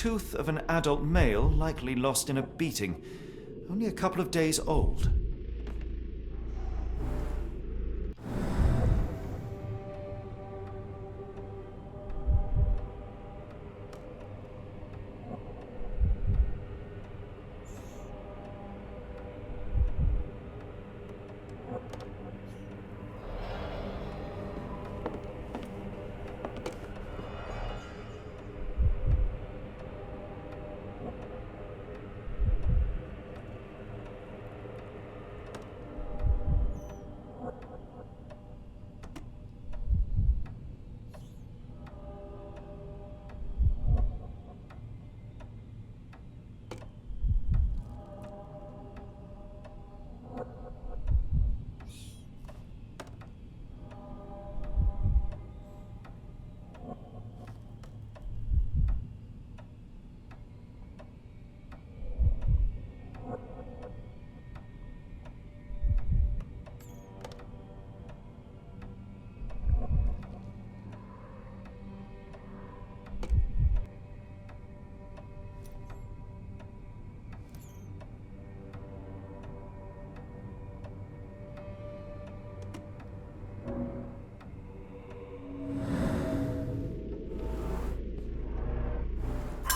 tooth of an adult male, likely lost in a beating, only a couple of days old.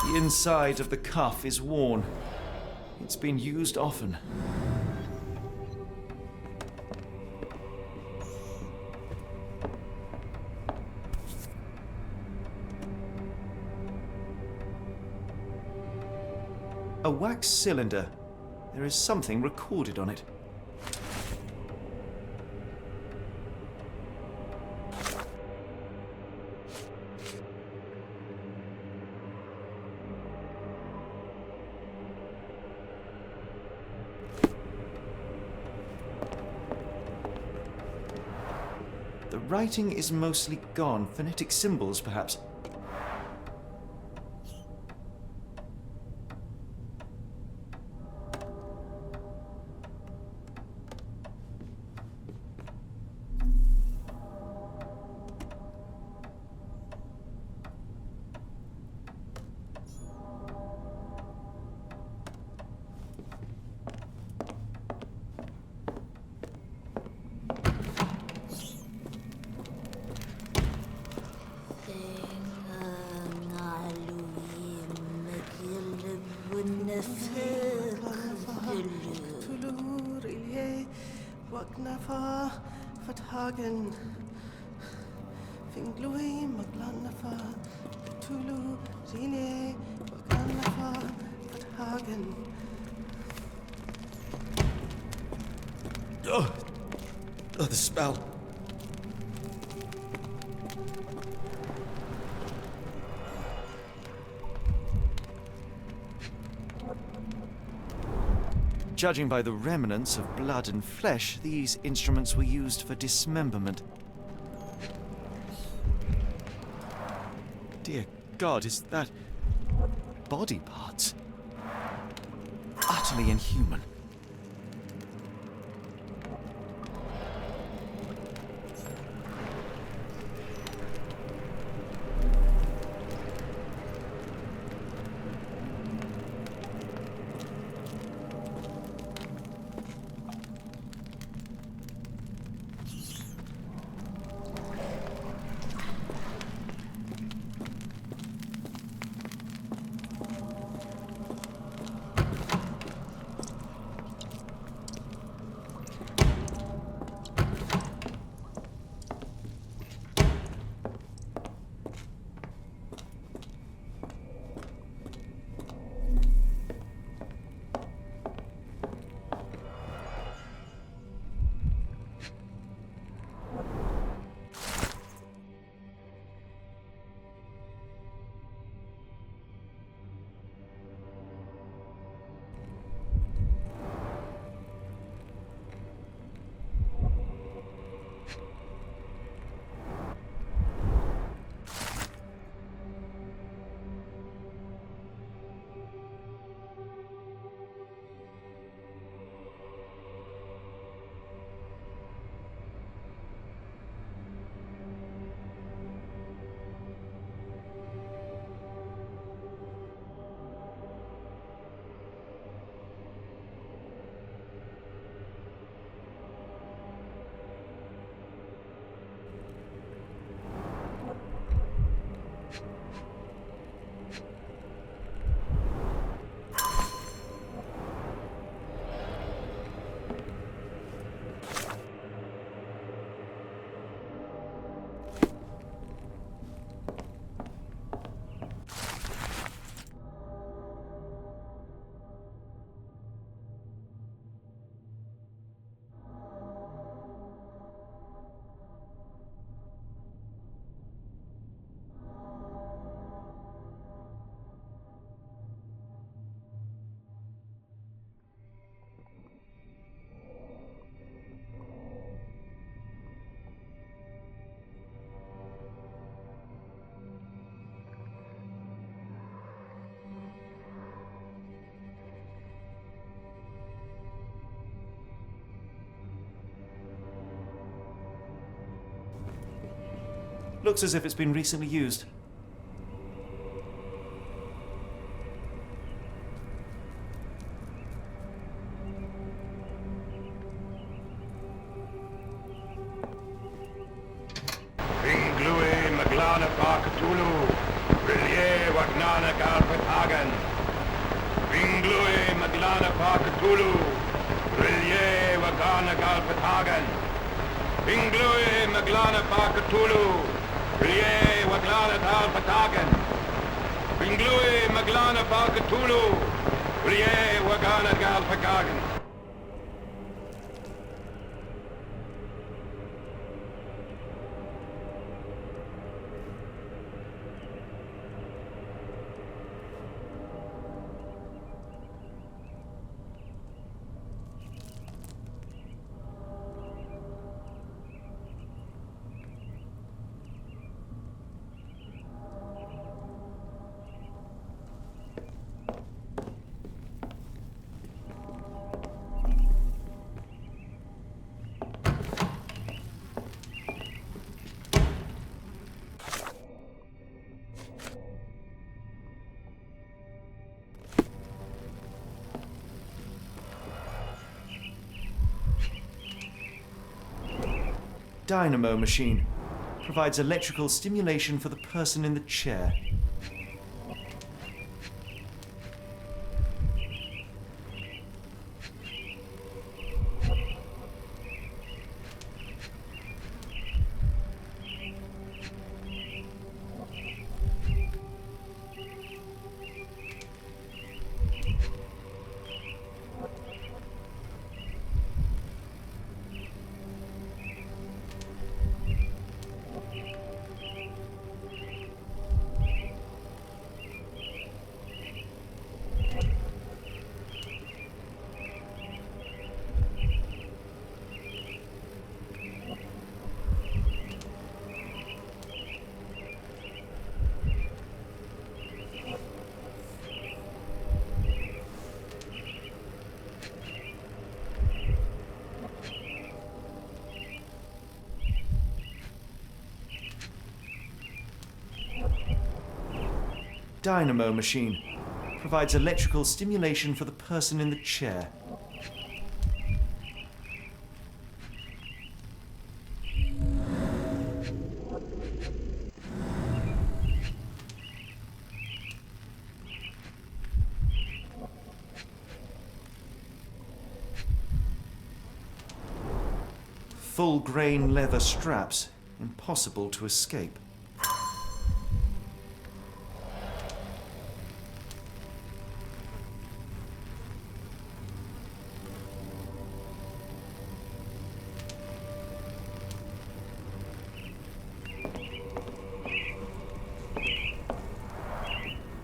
The inside of the cuff is worn. It's been used often. A wax cylinder. There is something recorded on it. The writing is mostly gone. Phonetic symbols, perhaps. Magnafa vertagen. Finglui Magnafa Tulu Zine Magnafa vertagen. Oh, the spell. Judging by the remnants of blood and flesh, these instruments were used for dismemberment. Dear God, is that body parts? Utterly inhuman. Looks as if it's been recently used. Ringlui Maglana Parkatulu, Rilye Wagnana Galpatagan. Ringlui Maglana Parkatulu, Rilye Wagana Galpatagan. Ringlui Maglana Parkatulu, Rilye Waglana Galpatagan. Ringlui Maglana Parkatulu, Rilye Wagana Galpatagan. Dynamo machine. Provides electrical stimulation for the person in the chair. Dynamo machine. Provides electrical stimulation for the person in the chair. Full grain leather straps. Impossible to escape.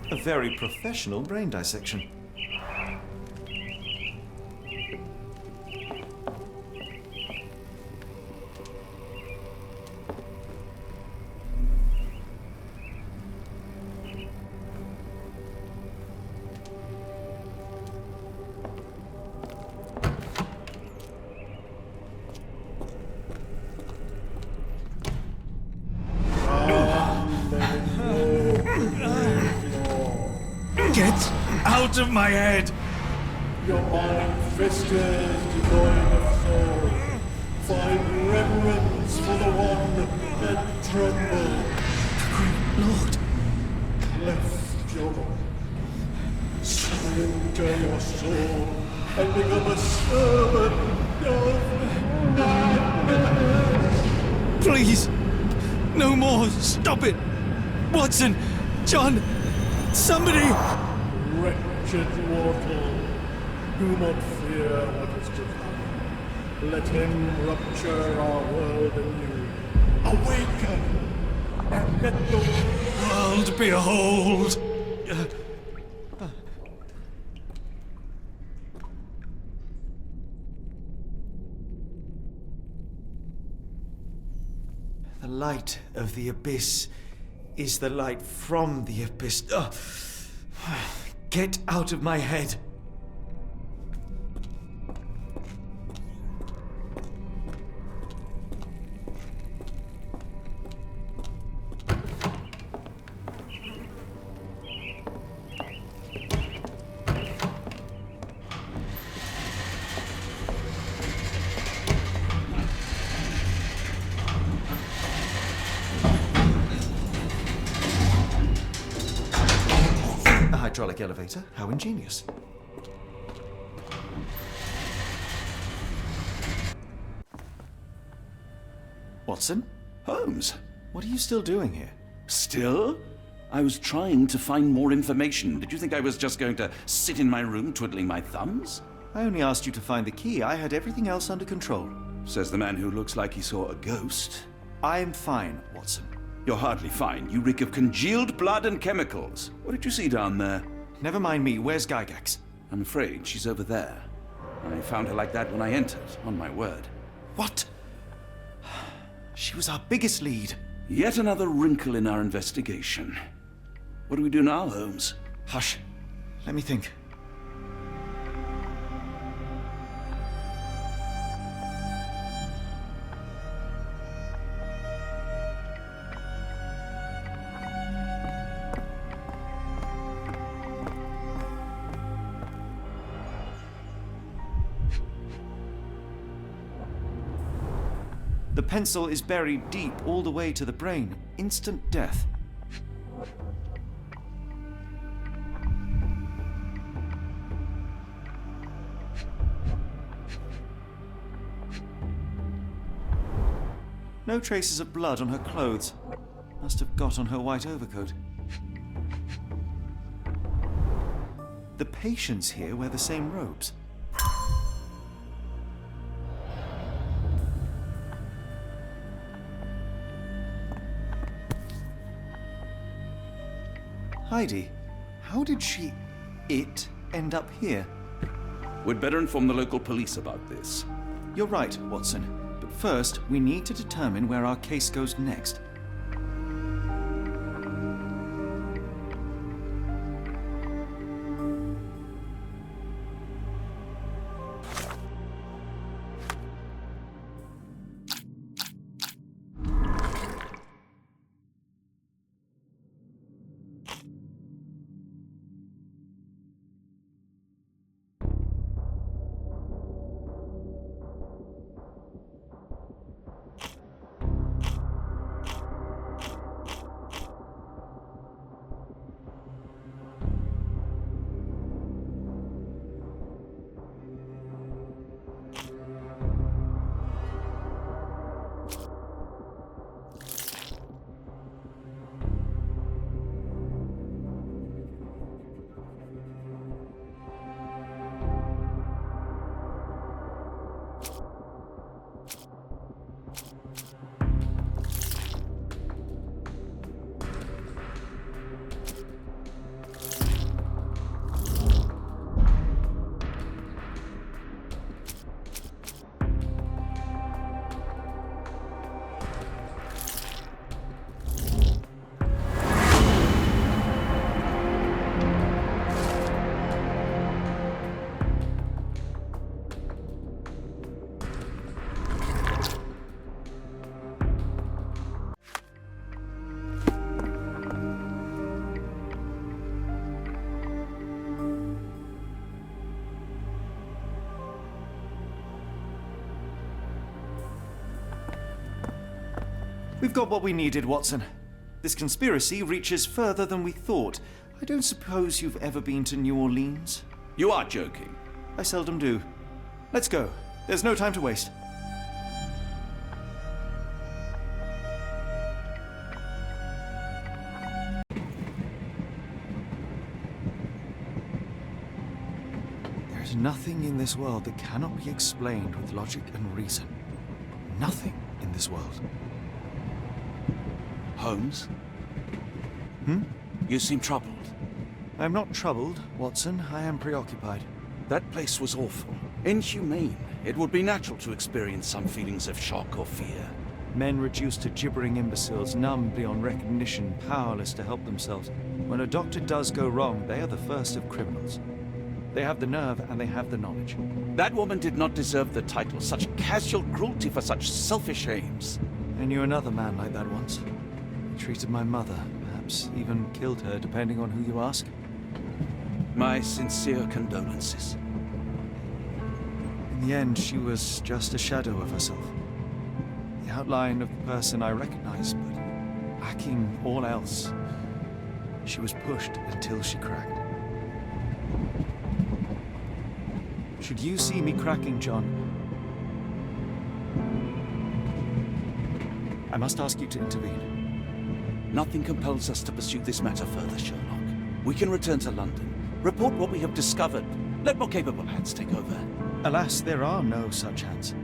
A very professional brain dissection. Get out of my head! Your iron-fisted, devoid of soul, find reverence for the one that trembled, Lord, left your surrender your soul, and become a servant of madness. please! No more! Stop it! Watson! John! Somebody! Wretched mortal, do not fear what is to come. Let him rupture our world anew. Awaken, and let the World behold! The light of the abyss is the light from the abyss. Get out of my head. work elevator. How ingenious. Watson? Holmes, What are you still doing here? still? I was trying to find more information. Did you think I was just going to sit in my room twiddling my thumbs? I only asked you to find the key. I had everything else under control. Says the man who looks like he saw a ghost. I'm fine, Watson. You're hardly fine. You reek of congealed blood and chemicals. What did you see down there? Never mind me. Where's Gygax? I'm afraid she's over there. I found her like that when I entered, on my word. What? She was our biggest lead. Yet another wrinkle in our investigation. What do we do now, Holmes? Hush. Let me think. The pencil is buried deep all the way to the brain. Instant death. No traces of blood on her clothes. Must have got on her white overcoat. The patients here wear the same robes. Heidi, how did it end up here? We'd better inform the local police about this. You're right, Watson. But first, we need to determine where our case goes next. We've got what we needed, Watson. This conspiracy reaches further than we thought. I don't suppose you've ever been to New Orleans? You are joking. I seldom do. Let's go. There's no time to waste. There is nothing in this world that cannot be explained with logic and reason. Nothing in this world. Holmes? Hmm? You seem troubled. I'm not troubled, Watson. I am preoccupied. That place was awful. Inhumane. It would be natural to experience some feelings of shock or fear. Men reduced to gibbering imbeciles, numb beyond recognition, powerless to help themselves. When a doctor does go wrong, they are the first of criminals. They have the nerve and they have the knowledge. That woman did not deserve the title. Such casual cruelty for such selfish aims. I knew another man like that once. He treated my mother, perhaps even killed her, depending on who you ask. My sincere condolences. In the end, she was just a shadow of herself. The outline of the person I recognized, but lacking all else. She was pushed until she cracked. Should you see me cracking, John, I must ask you to intervene. Nothing compels us to pursue this matter further, Sherlock. We can return to London, report what we have discovered. Let more capable hands take over. Alas, there are no such hands.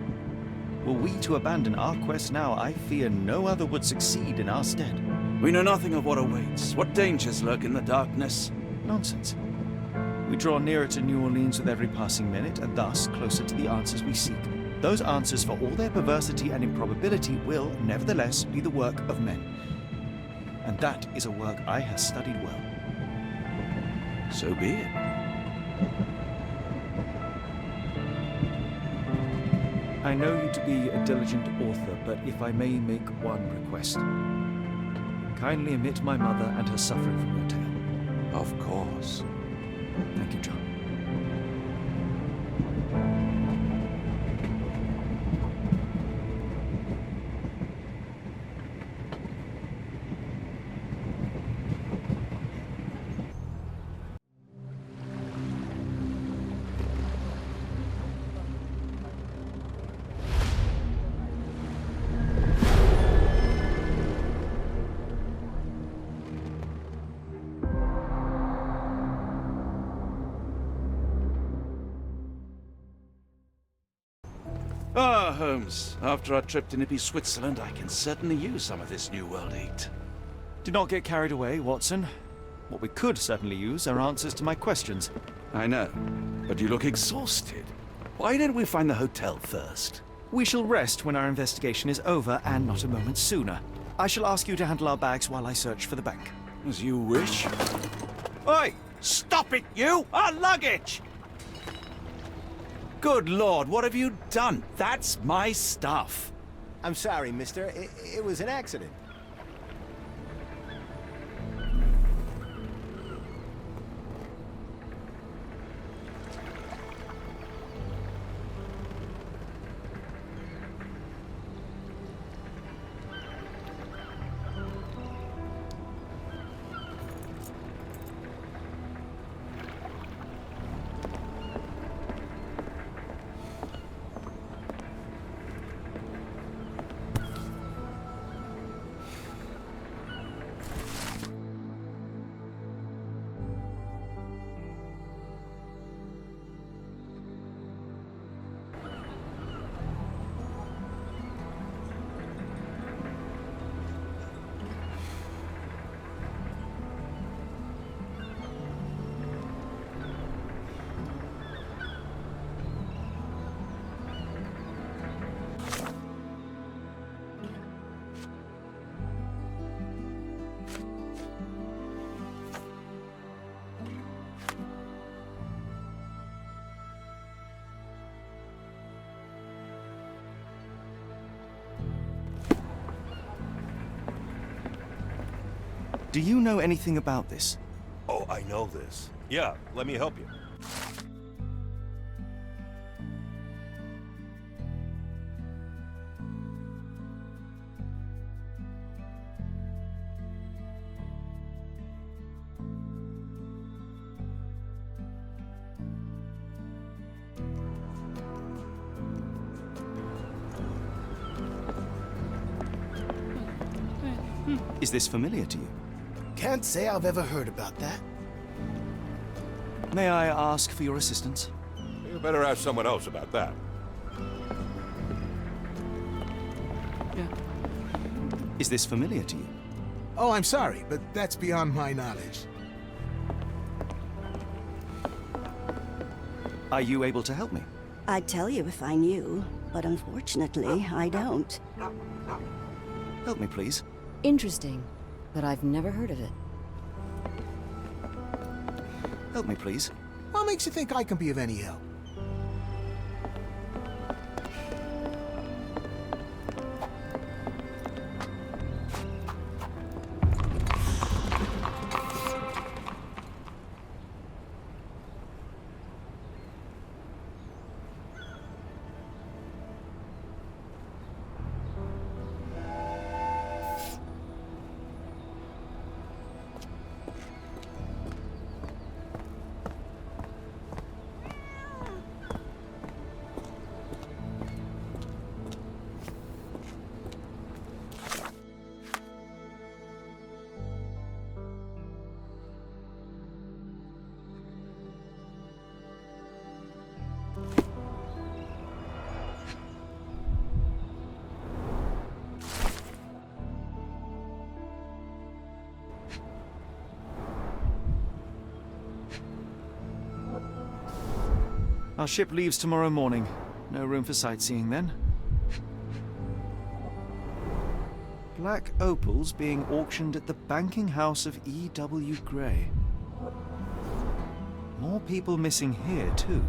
Were we to abandon our quest now, I fear no other would succeed in our stead. We know nothing of what awaits, what dangers lurk in the darkness. Nonsense. We draw nearer to New Orleans with every passing minute, and thus closer to the answers we seek. Those answers, for all their perversity and improbability, will, nevertheless, be the work of men. And that is a work I have studied well. So be it. I know you to be a diligent author, but if I may make one request. Kindly omit my mother and her suffering from your tale. Of course. Thank you, John. Ah, Holmes, after our trip to nippy Switzerland, I can certainly use some of this New World aid. Do not get carried away, Watson. What we could certainly use are answers to my questions. I know, but you look exhausted. Why don't we find the hotel first? We shall rest when our investigation is over, and not a moment sooner. I shall ask you to handle our bags while I search for the bank. As you wish. Oi! Stop it, you! Our luggage! Good Lord, what have you done? That's my stuff. I'm sorry, mister. It was an accident. Do you know anything about this? Oh, I know this. Yeah, let me help you. Is this familiar to you? Can't say I've ever heard about that. May I ask for your assistance? You better ask someone else about that. Is this familiar to you? Oh, I'm sorry, but that's beyond my knowledge. Are you able to help me? I'd tell you if I knew, but unfortunately, I don't. Help me, please. Interesting, but I've never heard of it. Help me, please. What makes you think I can be of any help? Our ship leaves tomorrow morning. No room for sightseeing then. Black opals being auctioned at the banking house of E.W. Gray. More people missing here, too.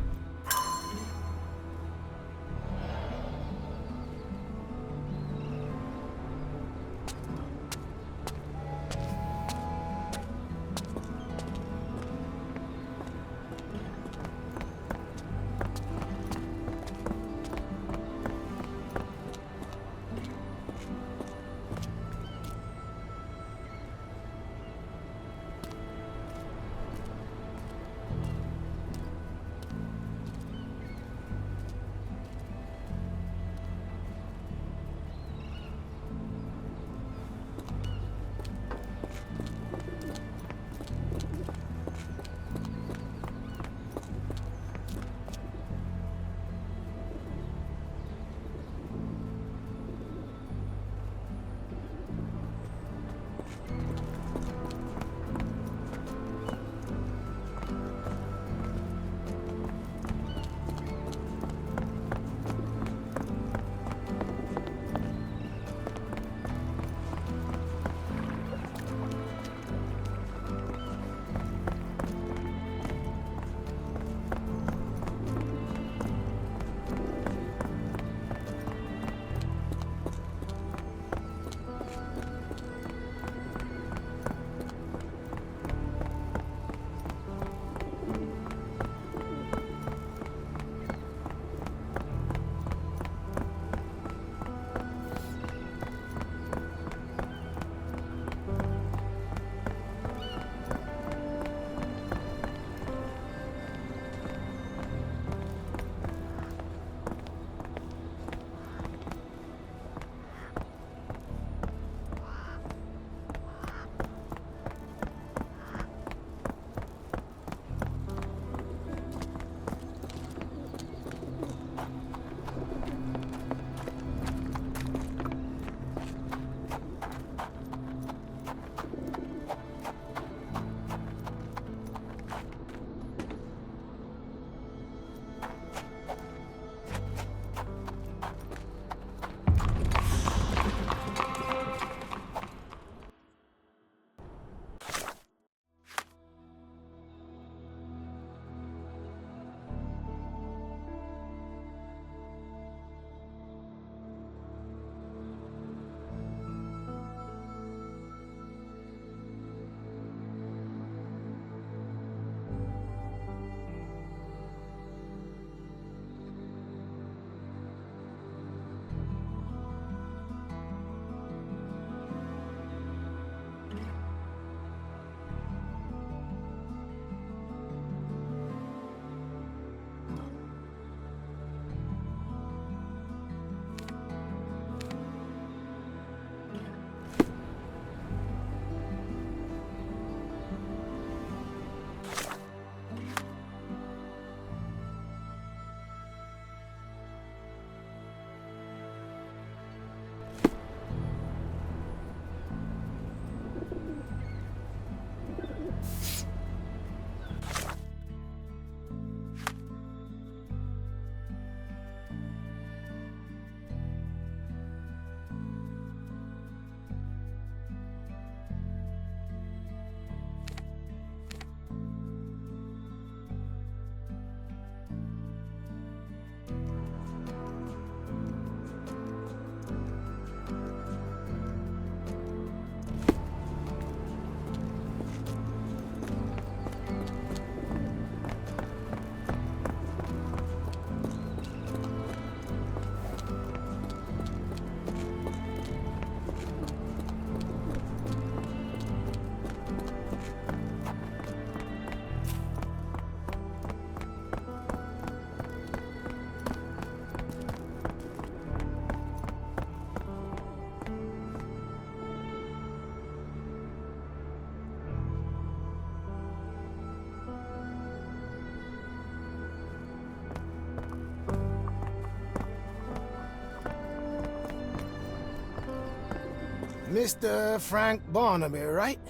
Mr. Frank Barnaby, right?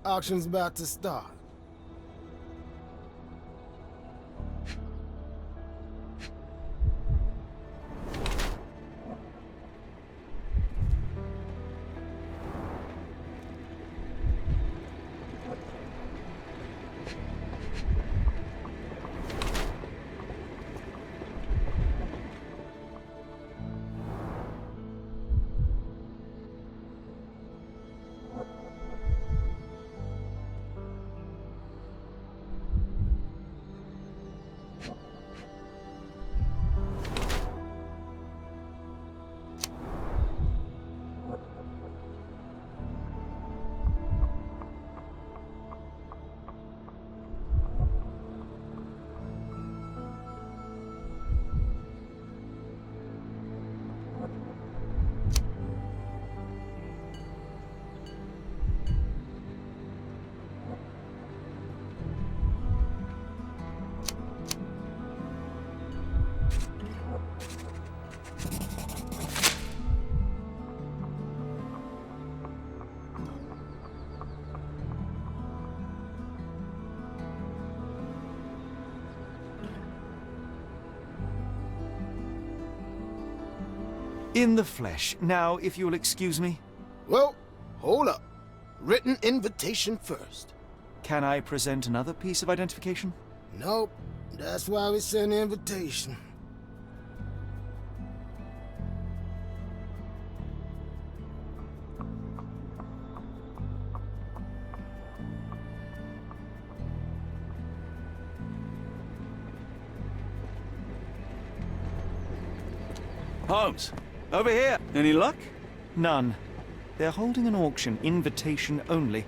Auction's about to start. In the flesh. Now, if you'll excuse me. Well, hold up. Written invitation first. Can I present another piece of identification? Nope. That's why we sent an invitation. Holmes, over here. Any luck? None. They're holding an auction, invitation only.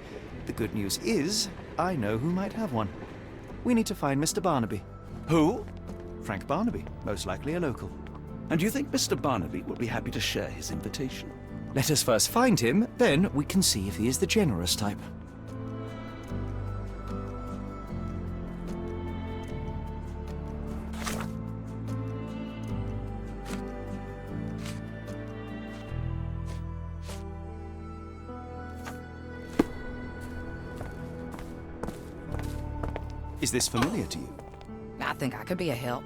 The good news is, I know who might have one. We need to find Mr. Barnaby. Who? Frank Barnaby, most likely a local. And you think Mr. Barnaby would be happy to share his invitation? Let us first find him, then we can see if he is the generous type. Is this familiar to you? I think I could be a help.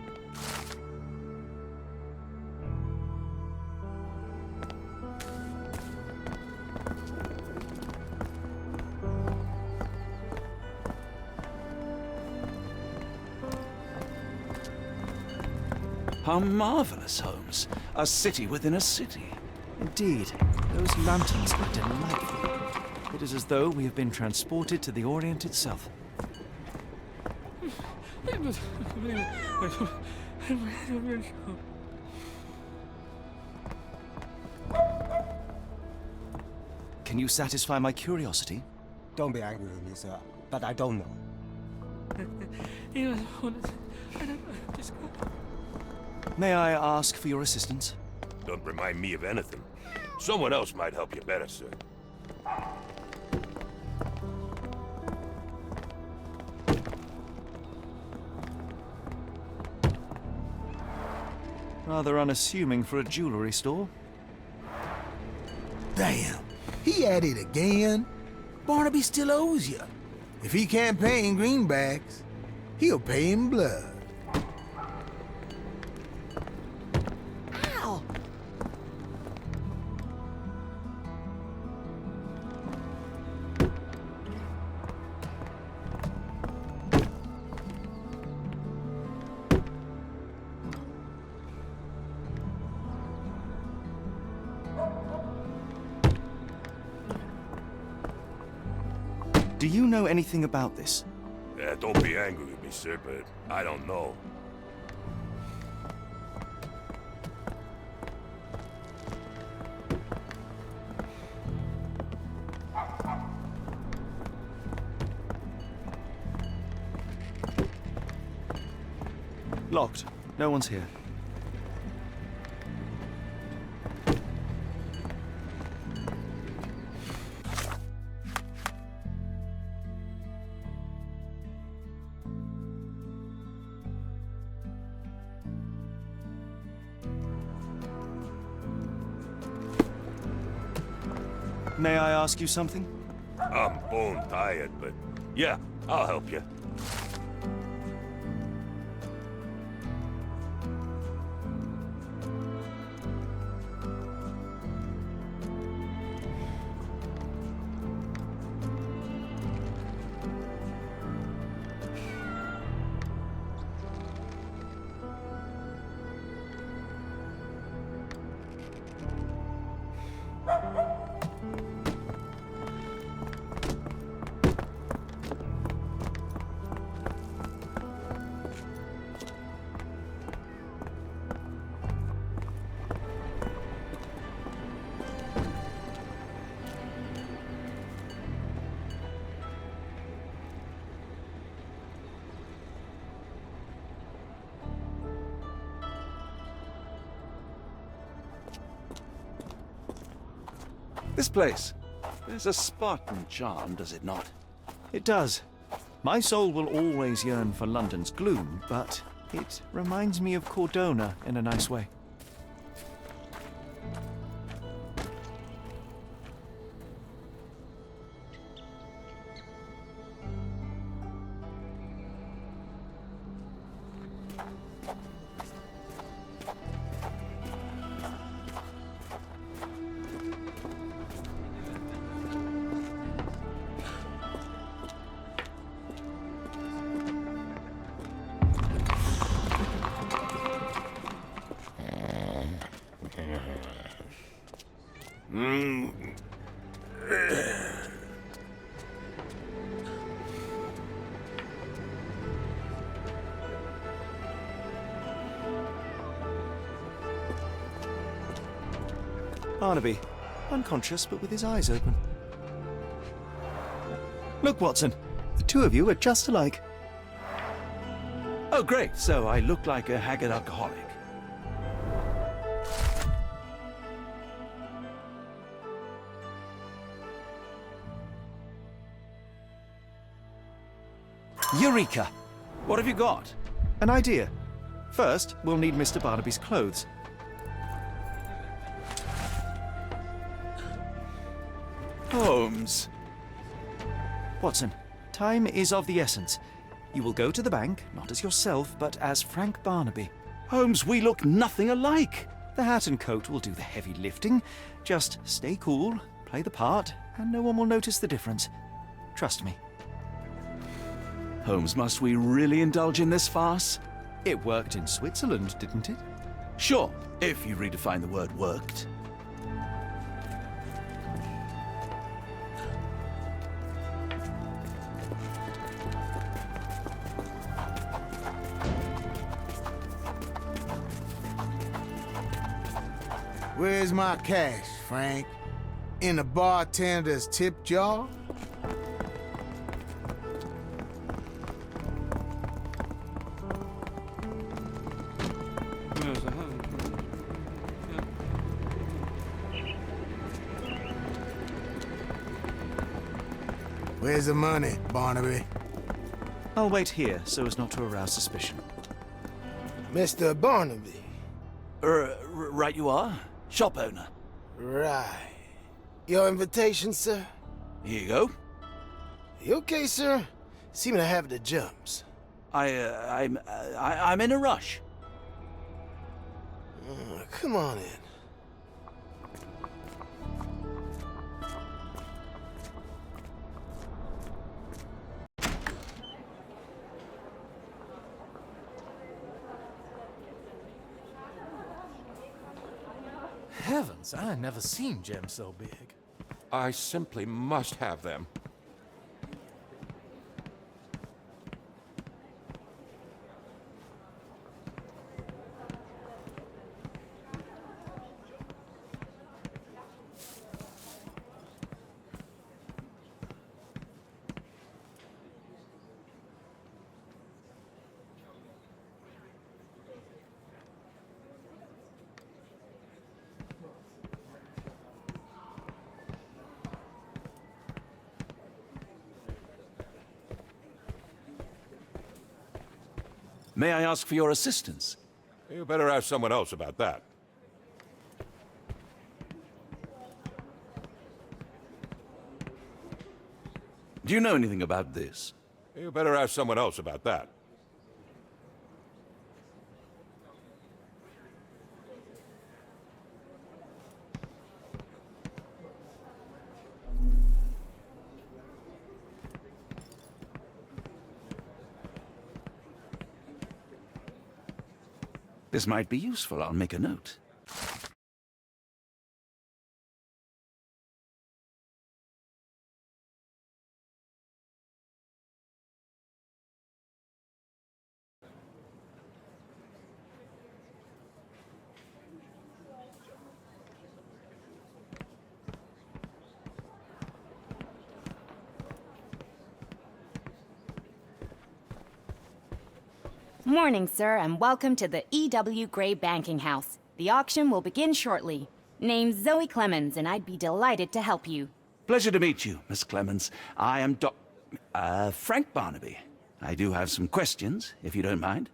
How marvelous, Holmes. A city within a city. Indeed. Those lanterns are delightful. It is as though we have been transported to the Orient itself. Can you satisfy my curiosity? Don't be angry with me, sir, but I don't know. May I ask for your assistance? Don't remind me of anything. Someone else might help you better, sir. Rather unassuming for a jewelry store. Damn, he at it again. Barnaby still owes you. If he can't pay in greenbacks, he'll pay in blood. Ow! Do you know anything about this? Don't be angry with me, sir, but I don't know. Locked. No one's here. May I ask you something? I'm bone tired, but yeah, I'll help you. This place. There's a Spartan charm, does it not? It does. My soul will always yearn for London's gloom, but it reminds me of Cordona in a nice way. Barnaby, unconscious but with his eyes open. Look, Watson, the two of you are just alike. Oh, great. So I look like a haggard alcoholic. Eureka! What have you got? An idea. First, we'll need Mr. Barnaby's clothes. Holmes. Watson, time is of the essence. You will go to the bank, not as yourself, but as Frank Barnaby. Holmes, we look nothing alike. The hat and coat will do the heavy lifting. Just stay cool, play the part, and no one will notice the difference. Trust me. Holmes, must we really indulge in this farce? It worked in Switzerland, didn't it? Sure, if you redefine the word worked. Where's my cash, Frank? In the bartender's tip jar? Where's the money, Barnaby? I'll wait here so as not to arouse suspicion. Mr. Barnaby. Right you are. Shop owner. Right. Your invitation, sir? Here you go. You okay, sir? Seem to have the jumps. I'm in a rush. Come on in. Heavens, I never seen gems so big. I simply must have them. May I ask for your assistance? You better ask someone else about that. Do you know anything about this? You better ask someone else about that. This might be useful. I'll make a note. Morning, sir, and welcome to the E.W. Gray Banking House. The auction will begin shortly. Name's Zoe Clemens, and I'd be delighted to help you. Pleasure to meet you, Miss Clemens. I am Frank Barnaby. I do have some questions, if you don't mind.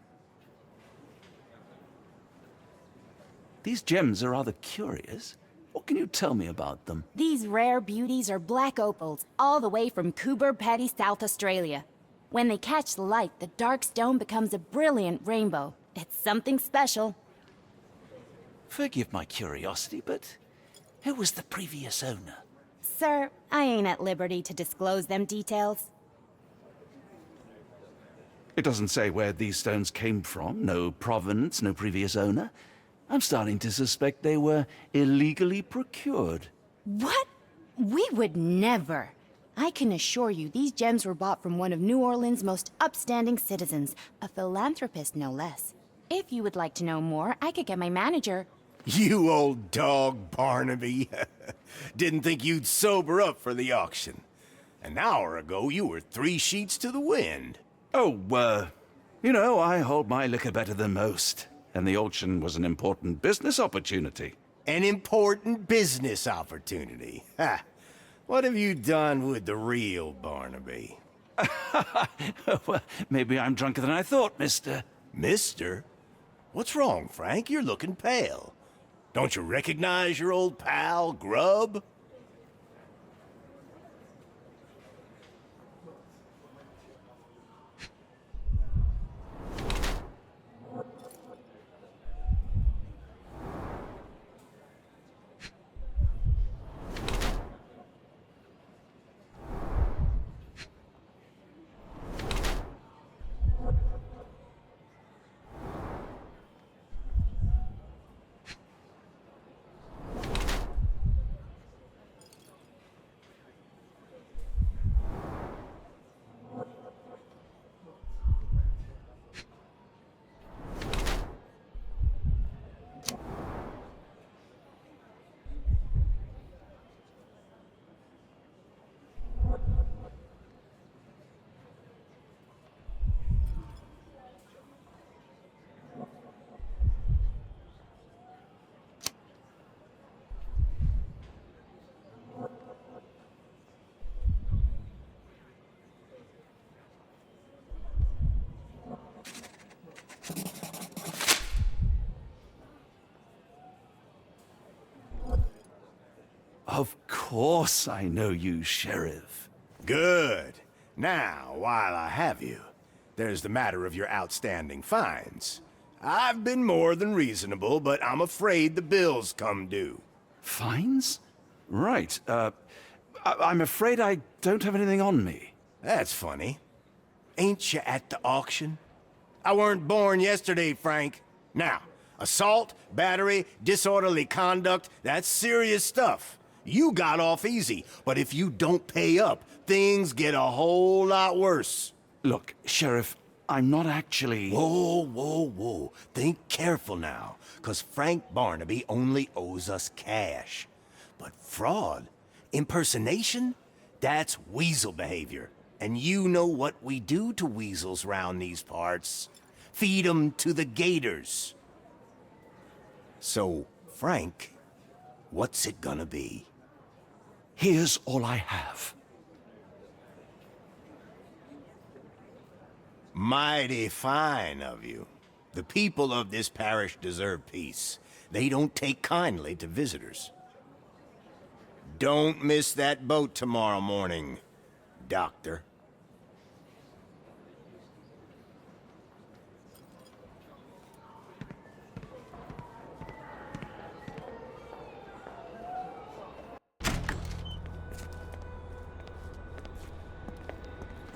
These gems are rather curious. What can you tell me about them? These rare beauties are black opals, all the way from Coober Pedy, South Australia. When they catch the light, the dark stone becomes a brilliant rainbow. It's something special. Forgive my curiosity, but who was the previous owner? Sir, I ain't at liberty to disclose them details. It doesn't say where these stones came from, no provenance, no previous owner. I'm starting to suspect they were illegally procured. What? We would never. I can assure you these gems were bought from one of New Orleans' most upstanding citizens, a philanthropist no less. If you would like to know more, I could get my manager. You old dog, Barnaby. Didn't think you'd sober up for the auction. An hour ago, you were 3 sheets to the wind. Oh, you know, I hold my liquor better than most. And the auction was an important business opportunity. An important business opportunity. Ha! What have you done with the real Barnaby? Well, maybe I'm drunker than I thought, mister. Mister? What's wrong, Frank? You're looking pale. Don't you recognize your old pal, Grub? Of course I know you, Sheriff. Good. Now, while I have you, there's the matter of your outstanding fines. I've been more than reasonable, but I'm afraid the bills come due. Fines? Right, I'm afraid I don't have anything on me. That's funny. Ain't you at the auction? I weren't born yesterday, Frank. Now, assault, battery, disorderly conduct, that's serious stuff. You got off easy, but if you don't pay up, things get a whole lot worse. Look, Sheriff, I'm not actually... Whoa. Think careful now, 'cause Frank Barnaby only owes us cash. But fraud, impersonation, that's weasel behavior. And you know what we do to weasels round these parts. Feed 'em to the gators. So, Frank, what's it gonna be? Here's all I have. Mighty fine of you. The people of this parish deserve peace. They don't take kindly to visitors. Don't miss that boat tomorrow morning, Doctor.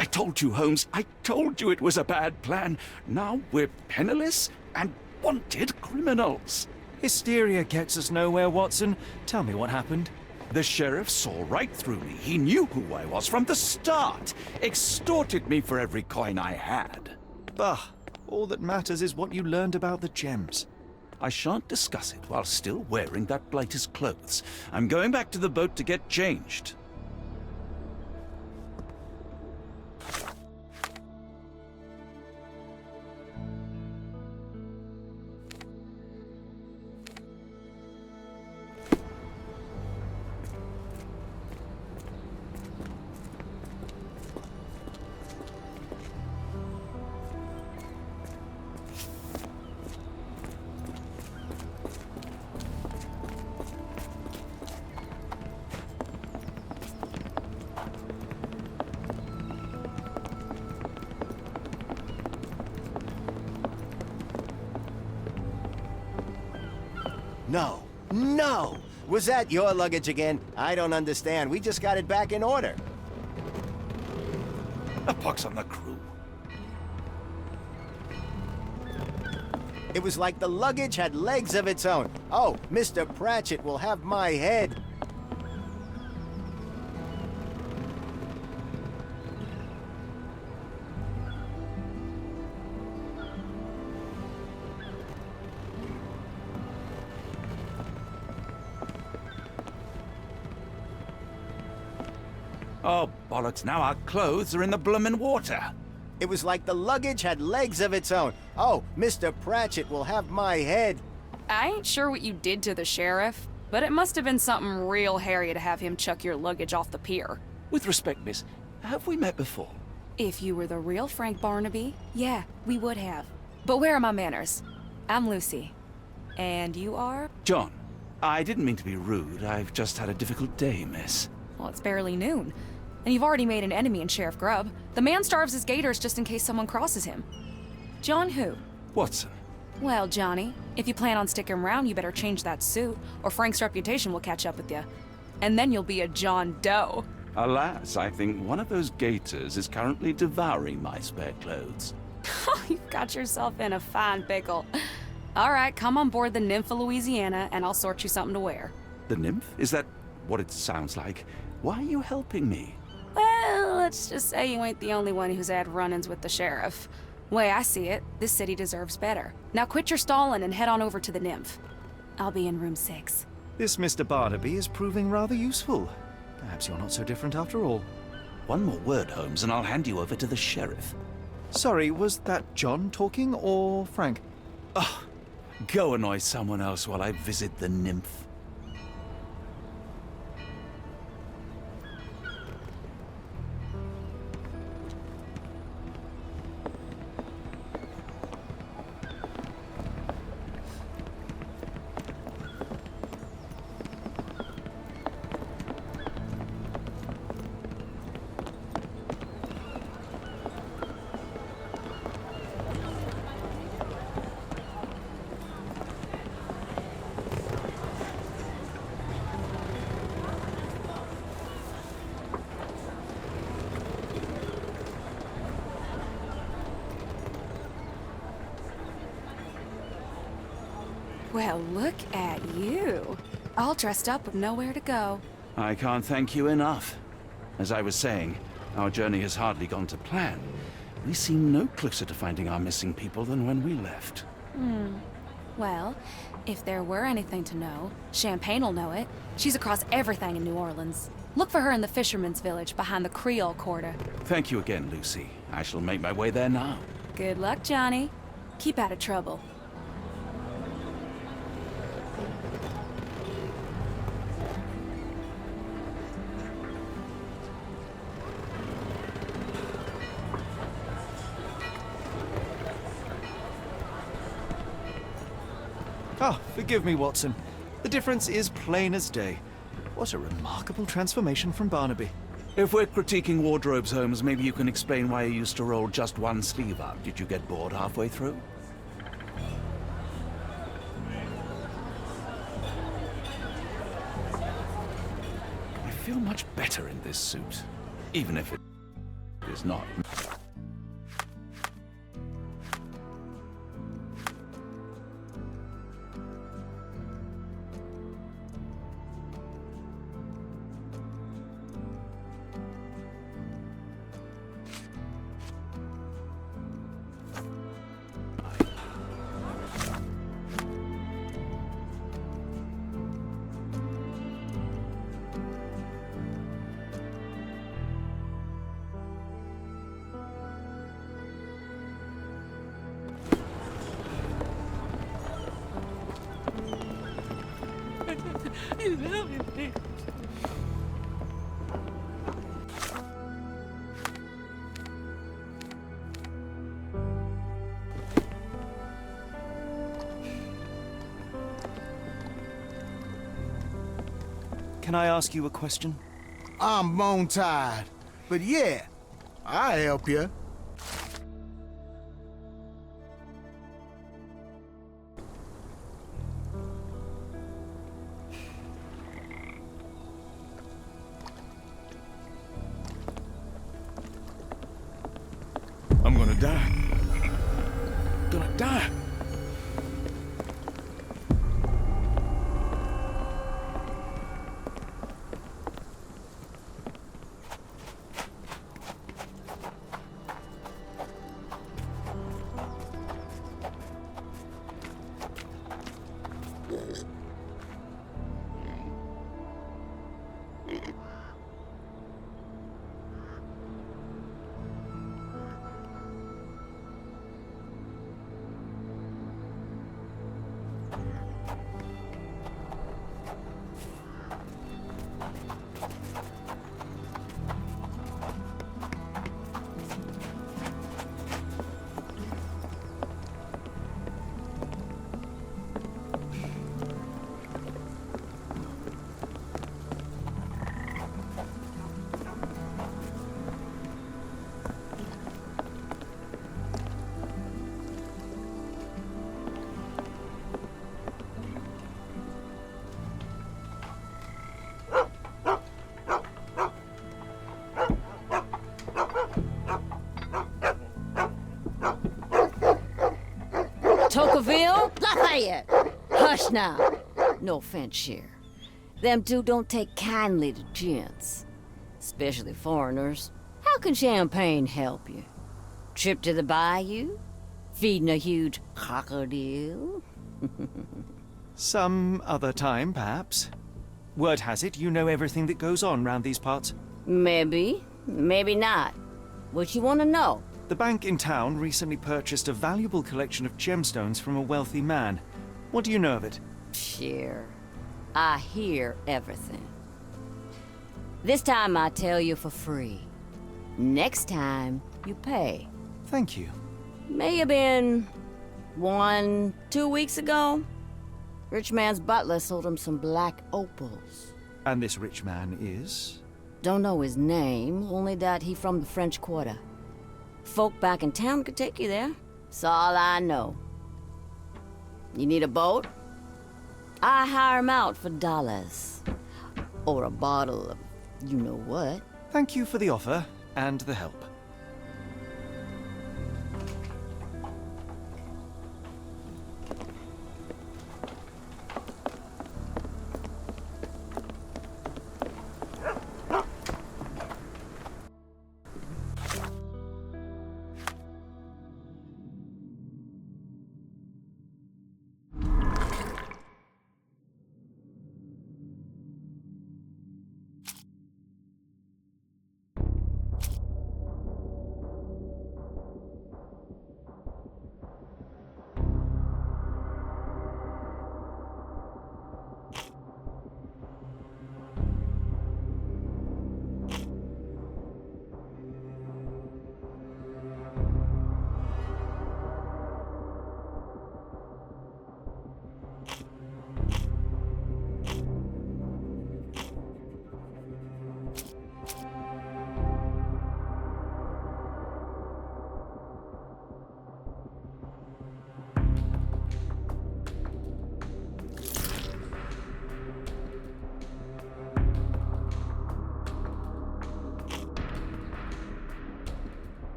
I told you, Holmes, I told you it was a bad plan. Now we're penniless and wanted criminals. Hysteria gets us nowhere, Watson. Tell me what happened. The sheriff saw right through me. He knew who I was from the start. Extorted me for every coin I had. Bah, all that matters is what you learned about the gems. I shan't discuss it while still wearing that blighter's clothes. I'm going back to the boat to get changed. No! Was that your luggage again? I don't understand. We just got it back in order. A pox on the crew. It was like the luggage had legs of its own. Oh, Mr. Pratchett will have my head. Oh, bollocks, now our clothes are in the bloomin' water. It was like the luggage had legs of its own. Oh, Mr. Pratchett will have my head. I ain't sure what you did to the sheriff, but it must have been something real hairy to have him chuck your luggage off the pier. With respect, miss, have we met before? If you were the real Frank Barnaby, yeah, we would have. But where are my manners? I'm Lucy. And you are? John. I didn't mean to be rude. I've just had a difficult day, miss. Well, it's barely noon. And you've already made an enemy in Sheriff Grubb. The man starves his gators just in case someone crosses him. John who? Watson. Well, Johnny, if you plan on sticking around, you better change that suit, or Frank's reputation will catch up with you. And then you'll be a John Doe. Alas, I think one of those gators is currently devouring my spare clothes. You've got yourself in a fine pickle. All right, come on board the Nymph of Louisiana, and I'll sort you something to wear. The nymph? Is that what it sounds like? Why are you helping me? Well, let's just say you ain't the only one who's had run-ins with the sheriff. Way I see it, this city deserves better. Now quit your stalling and head on over to the Nymph. I'll be in room 6. This Mr. Barnaby is proving rather useful. Perhaps you're not so different after all. One more word, Holmes, and I'll hand you over to the sheriff. Sorry, was that John talking or Frank? Oh, go annoy someone else while I visit the nymph. Well, look at you. All dressed up with nowhere to go. I can't thank you enough. As I was saying, our journey has hardly gone to plan. We seem no closer to finding our missing people than when we left. Well, if there were anything to know, Champagne'll know it. She's across everything in New Orleans. Look for her in the fisherman's village behind the Creole Quarter. Thank you again, Lucy. I shall make my way there now. Good luck, Johnny. Keep out of trouble. Ah, forgive me, Watson. The difference is plain as day. What a remarkable transformation from Barnaby. If we're critiquing wardrobes, Holmes, maybe you can explain why you used to roll just one sleeve up. Did you get bored halfway through? I feel much better in this suit, even if it is not. Can I ask you a question? I'm bone tired, but yeah, I'll help you. I'm gonna die. Gonna die. quiet! Hush now! No offense, Cher. Them two don't take kindly to gents. Especially foreigners. How can champagne help you? Trip to the bayou? Feeding a huge crocodile? Some other time, perhaps. Word has it, you know everything that goes on round these parts. Maybe. Maybe not. What you want to know? The bank in town recently purchased a valuable collection of gemstones from a wealthy man. What do you know of it? Sure. I hear everything. This time I tell you for free. Next time, you pay. Thank you. May have been 2 weeks ago. Rich man's butler sold him some black opals. And this rich man is? Don't know his name, only that he from the French Quarter. Folk back in town could take you there. That's all I know. You need a boat? I hire him out for dollars. Or a bottle of you-know-what. Thank you for the offer and the help.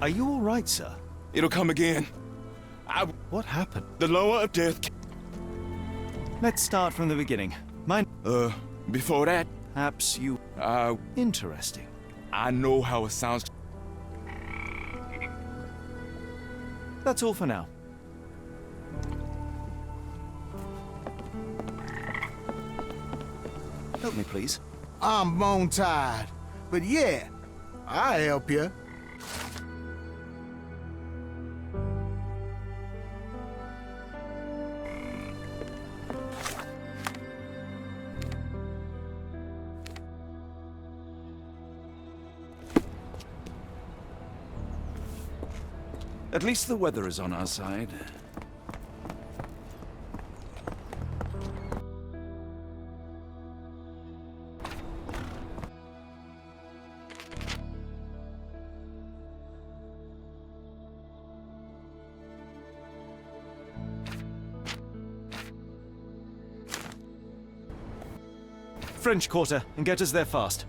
Are you all right, sir? It'll come again. What happened? The lower of death. Let's start from the beginning. Before that... Perhaps you... Interesting. I know how it sounds. That's all for now. Help me, please. I'm bone-tied, but yeah, I'll help you. At least the weather is on our side. French Quarter, and get us there fast.